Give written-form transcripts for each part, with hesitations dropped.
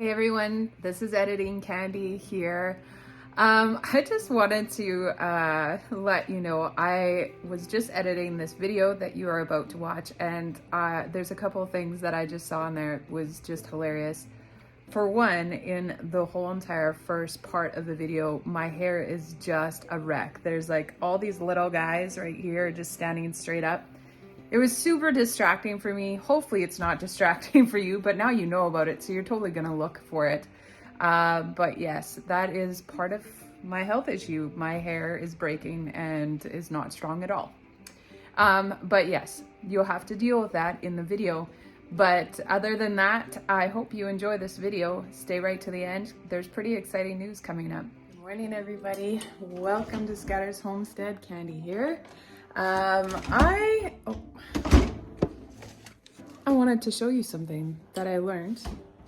Hey everyone, this is Editing Candy here. I just wanted to let you know I was just editing this video that you are about to watch, and there's a couple of things that I just saw in there. It was just hilarious. For one, in the whole entire first part of the video, my hair is just a wreck. There's like all these little guys right here just standing straight up. It was super distracting for me. Hopefully it's not distracting for you, but now you know about it, so you're totally gonna look for it. But yes, that is part of my health issue. My hair is breaking and is not strong at all. But yes, you'll have to deal with that in the video. But other than that, I hope you enjoy this video. Stay right to the end. There's pretty exciting news coming up. Good morning, everybody. Welcome to ScattersHomestead. Candy here. I wanted to show you something that I learned.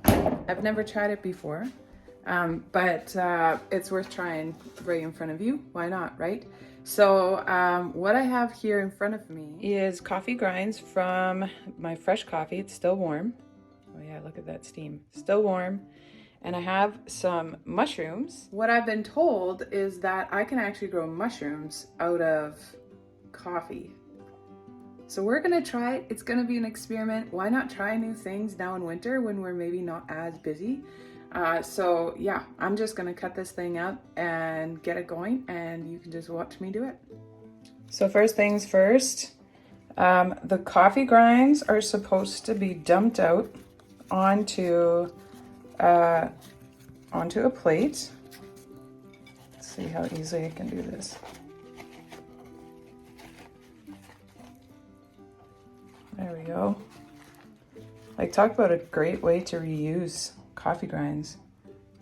I've never tried it before, but it's worth trying right in front of you. Why not, right? So what I have here in front of me is coffee grinds from my fresh coffee. It's still warm. Oh yeah, look at that steam. Still warm. And I have some mushrooms. What I've been told is that I can actually grow mushrooms out of coffee. So we're gonna try it. It's gonna be an experiment. Why not try new things now in winter when we're maybe not as busy? So yeah, I'm just gonna cut this thing up and get it going, and you can just watch me do it. So first things first, the coffee grinds are supposed to be dumped out onto a plate. Let's see how easily I can do this. There we go. Like, talk about a great way to reuse coffee grinds.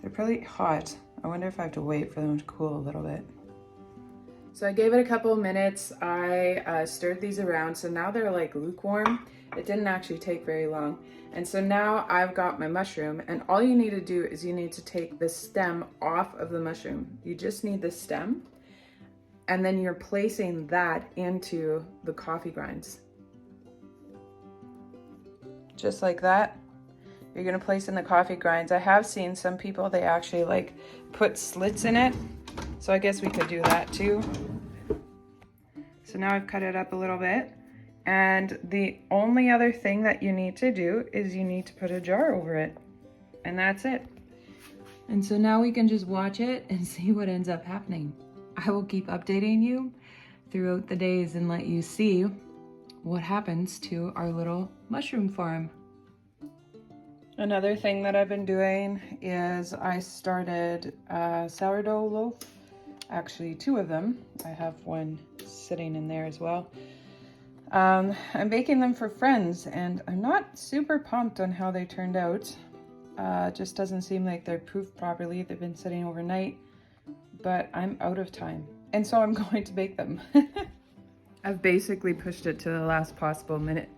They're pretty hot. I wonder if I have to wait for them to cool a little bit. So I gave it a couple of minutes. I stirred these around, so now they're like lukewarm. It didn't actually take very long. And so now I've got my mushroom, and all you need to do is you need to take the stem off of the mushroom. You just need the stem, and then you're placing that into the coffee grinds. Just like that. You're gonna place in the coffee grinds. I have seen some people, they actually like put slits in it. So I guess we could do that too. So now I've cut it up a little bit. And the only other thing that you need to do is you need to put a jar over it. And that's it. And so now we can just watch it and see what ends up happening. I will keep updating you throughout the days and let you see what happens to our little mushroom farm. Another thing that I've been doing is I started a sourdough loaf. Actually, two of them. I have one sitting in there as well. I'm baking them for friends, and I'm not super pumped on how they turned out. Just doesn't seem like they're proofed properly. They've been sitting overnight, but I'm out of time. And so I'm going to bake them. I've basically pushed it to the last possible minute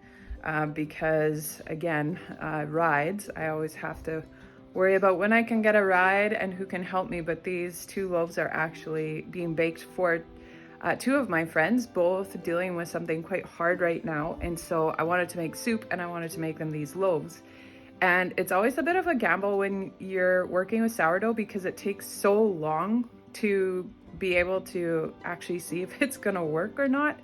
because, again, rides, I always have to worry about when I can get a ride and who can help me. But these two loaves are actually being baked for two of my friends, both dealing with something quite hard right now. And so I wanted to make soup, and I wanted to make them these loaves. And it's always a bit of a gamble when you're working with sourdough because it takes so long to be able to actually see if it's gonna work or not,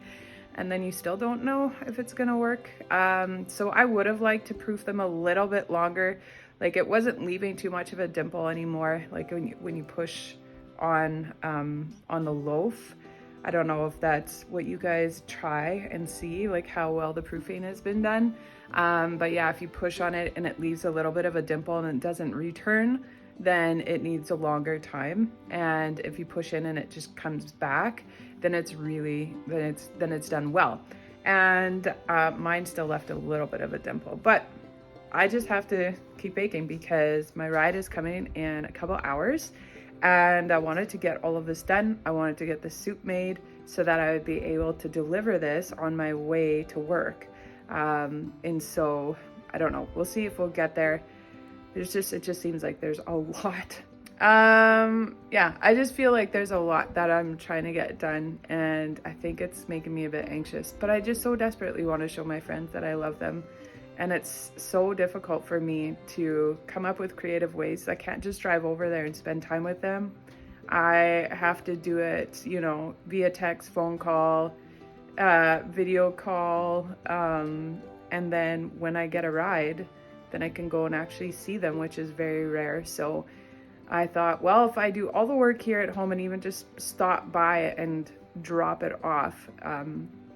and then you still don't know if it's gonna work. So I would have liked to proof them a little bit longer. Like, it wasn't leaving too much of a dimple anymore, like when you push on the loaf. I don't know if that's what you guys try and see, like how well the proofing has been done. But yeah, if you push on it and it leaves a little bit of a dimple and it doesn't return, then it needs a longer time. And if you push in and it just comes back, then it's done well. And mine still left a little bit of a dimple, but I just have to keep baking because my ride is coming in a couple hours, and I wanted to get all of this done. I wanted to get the soup made so that I would be able to deliver this on my way to work. And so I don't know, we'll see if we'll get there. It just seems like there's a lot. Yeah, I just feel like there's a lot that I'm trying to get done, and I think it's making me a bit anxious, but I just so desperately want to show my friends that I love them And it's so difficult for me to come up with creative ways. I can't just drive over there and spend time with them. I have to do it, you know, via text, phone call, video call, and then when I get a ride, then I can go and actually see them, which is very rare. So I thought, well, if I do all the work here at home and even just stop by and drop it off,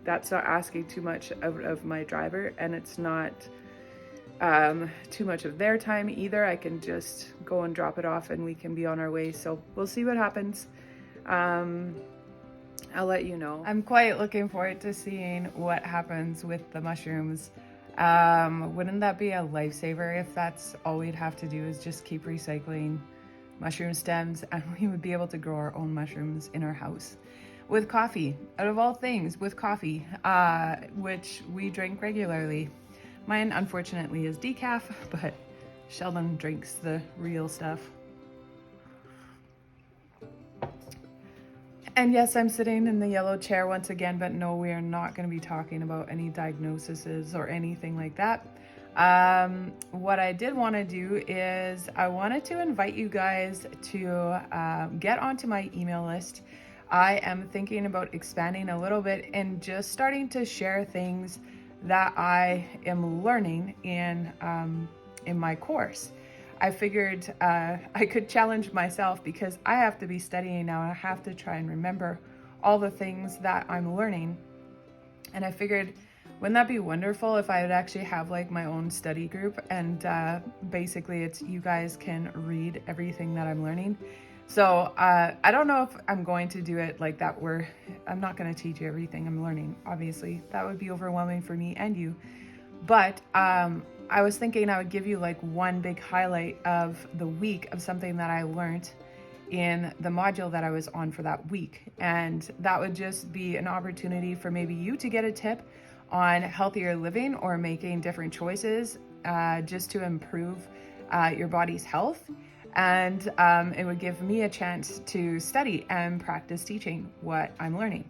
that's not asking too much of my driver, and it's not too much of their time either. I can just go and drop it off and we can be on our way. So we'll see what happens. I'll let you know. I'm quite looking forward to seeing what happens with the mushrooms. Wouldn't that be a lifesaver if that's all we'd have to do is just keep recycling mushroom stems, and we would be able to grow our own mushrooms in our house with coffee, out of all things, with coffee, which we drink regularly. Mine, unfortunately, is decaf, but Sheldon drinks the real stuff. And yes, I'm sitting in the yellow chair once again, but no, we are not going to be talking about any diagnoses or anything like that. What I did want to do is I wanted to invite you guys to get onto my email list. I am thinking about expanding a little bit and just starting to share things that I am learning in my course. I figured I could challenge myself because I have to be studying now. I have to try and remember all the things that I'm learning. And I figured, wouldn't that be wonderful if I would actually have like my own study group, and basically it's you guys can read everything that I'm learning. So I don't know if I'm going to do it like that where I'm not going to teach you everything I'm learning. Obviously, that would be overwhelming for me and you. But I was thinking I would give you like one big highlight of the week of something that I learned in the module that I was on for that week. And that would just be an opportunity for maybe you to get a tip on healthier living or making different choices just to improve your body's health. And it would give me a chance to study and practice teaching what I'm learning.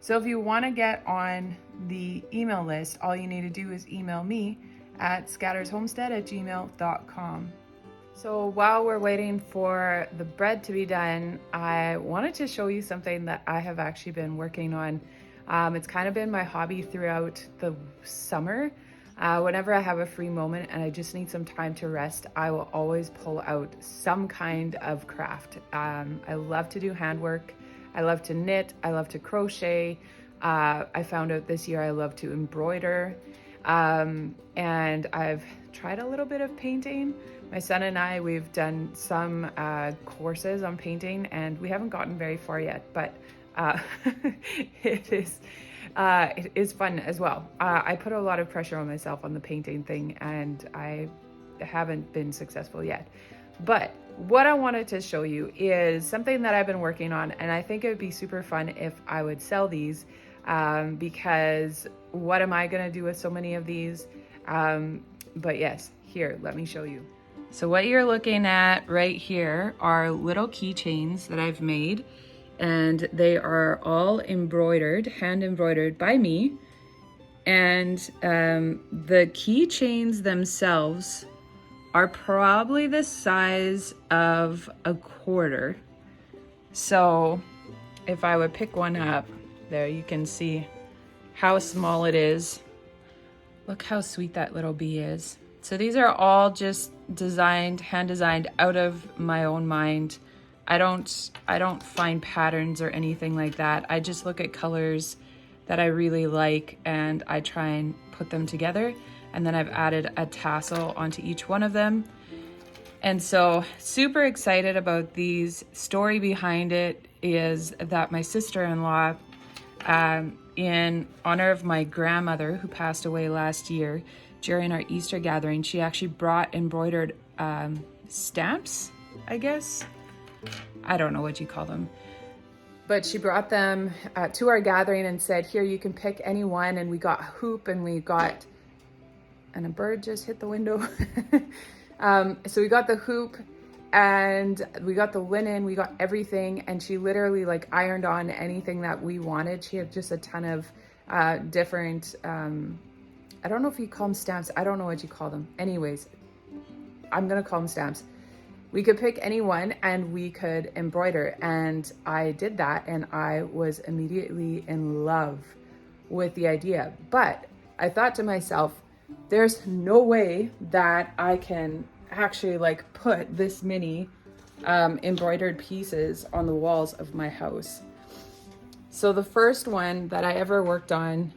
So if you want to get on the email list, all you need to do is email me at ScattersHomestead@gmail.com. So while we're waiting for the bread to be done, I wanted to show you something that I have actually been working on. It's kind of been my hobby throughout the summer. Whenever I have a free moment and I just need some time to rest, I will always pull out some kind of craft. I love to do handwork. I love to knit. I love to crochet. I found out this year I love to embroider. And I've tried a little bit of painting. My son and I, we've done some courses on painting, and we haven't gotten very far yet, but it is fun as well. I put a lot of pressure on myself on the painting thing, and I haven't been successful yet. But what I wanted to show you is something that I've been working on, and I think it would be super fun if I would sell these, because what am I gonna do with so many of these? But yes, here, let me show you. So what you're looking at right here are little keychains that I've made, and they are all embroidered, hand embroidered by me. And the keychains themselves are probably the size of a quarter. So if I would pick one up, there you can see how small it is. Look how sweet that little bee is. So these are all just designed, hand designed out of my own mind. I don't find patterns or anything like that. I just look at colors that I really like and I try and put them together. And then I've added a tassel onto each one of them. And so super excited about these. Story behind it is that my sister-in-law, in honor of my grandmother who passed away last year, during our Easter gathering, she actually brought embroidered stamps, I guess. I don't know what you call them. But she brought them to our gathering and said, here, you can pick any one. And we got hoop and we got, and a bird just hit the window. So we got the hoop and we got the linen, we got everything. And she literally like ironed on anything that we wanted. She had just a ton of different I don't know if you call them stamps. I don't know what you call them. Anyways, I'm gonna call them stamps. We could pick any one and we could embroider. And I did that and I was immediately in love with the idea. But I thought to myself, there's no way that I can actually like put this many embroidered pieces on the walls of my house. So the first one that I ever worked on,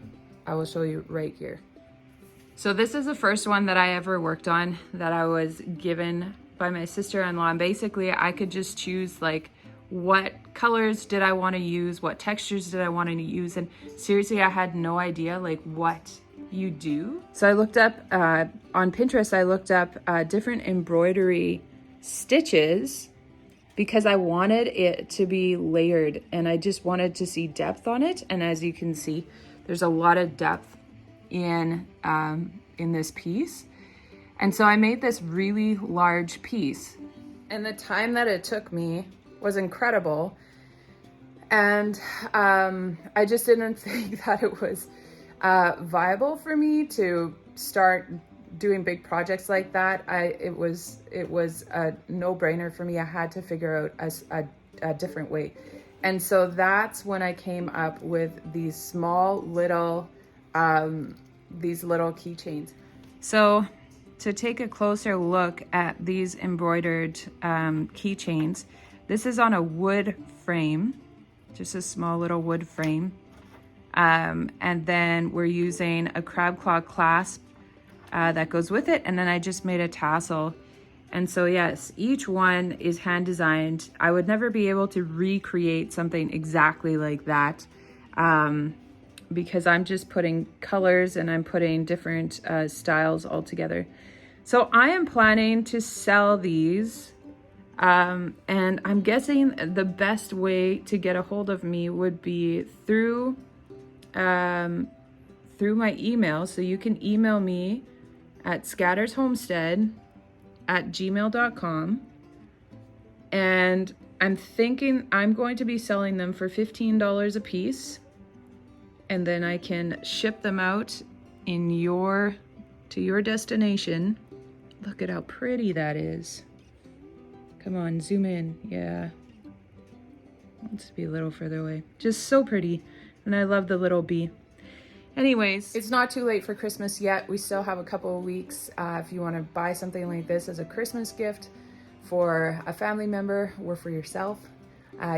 I will show you right here. So this is the first one that I ever worked on that I was given by my sister-in-law. And basically I could just choose like what colors did I want to use, what textures did I want to use. And seriously, I had no idea like what you do. So I looked up on Pinterest, I looked up different embroidery stitches because I wanted it to be layered and I just wanted to see depth on it. And as you can see, there's a lot of depth in this piece. And so I made this really large piece and the time that it took me was incredible. And I just didn't think that it was viable for me to start doing big projects like that. It was a no-brainer for me. I had to figure out a different way. And so that's when I came up with these small little keychains. So to take a closer look at these embroidered keychains, this is on a wood frame, just a small little wood frame. And then we're using a crab claw clasp that goes with it. And then I just made a tassel. And so yes, each one is hand designed. I would never be able to recreate something exactly like that because I'm just putting colors and I'm putting different styles all together. So I am planning to sell these. And I'm guessing the best way to get a hold of me would be through my email. So you can email me at ScattersHomestead@gmail.com. And I'm thinking I'm going to be selling them for $15 a piece. And then I can ship them out to your destination. Look at how pretty that is. Come on, zoom in. Yeah. Let's be a little further away. Just so pretty. And I love the little bee. Anyways, it's not too late for Christmas yet. We still have a couple of weeks. If you want to buy something like this as a Christmas gift for a family member or for yourself,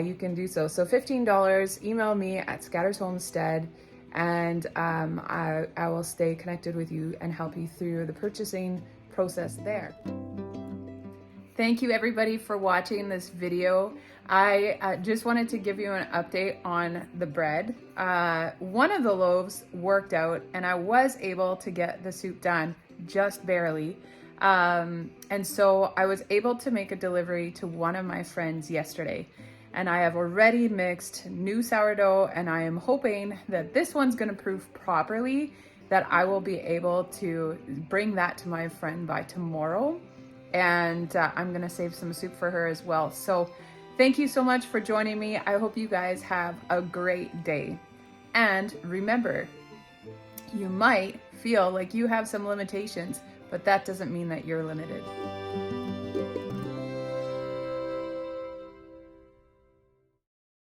you can do so. So $15, email me at ScattersHomestead, and I will stay connected with you and help you through the purchasing process there. Thank you everybody for watching this video. I just wanted to give you an update on the bread. One of the loaves worked out and I was able to get the soup done, just barely. And so I was able to make a delivery to one of my friends yesterday. And I have already mixed new sourdough and I am hoping that this one's gonna proof properly, that I will be able to bring that to my friend by tomorrow. And I'm gonna save some soup for her as well. So thank you so much for joining me. I hope you guys have a great day. And remember, you might feel like you have some limitations, but that doesn't mean that you're limited.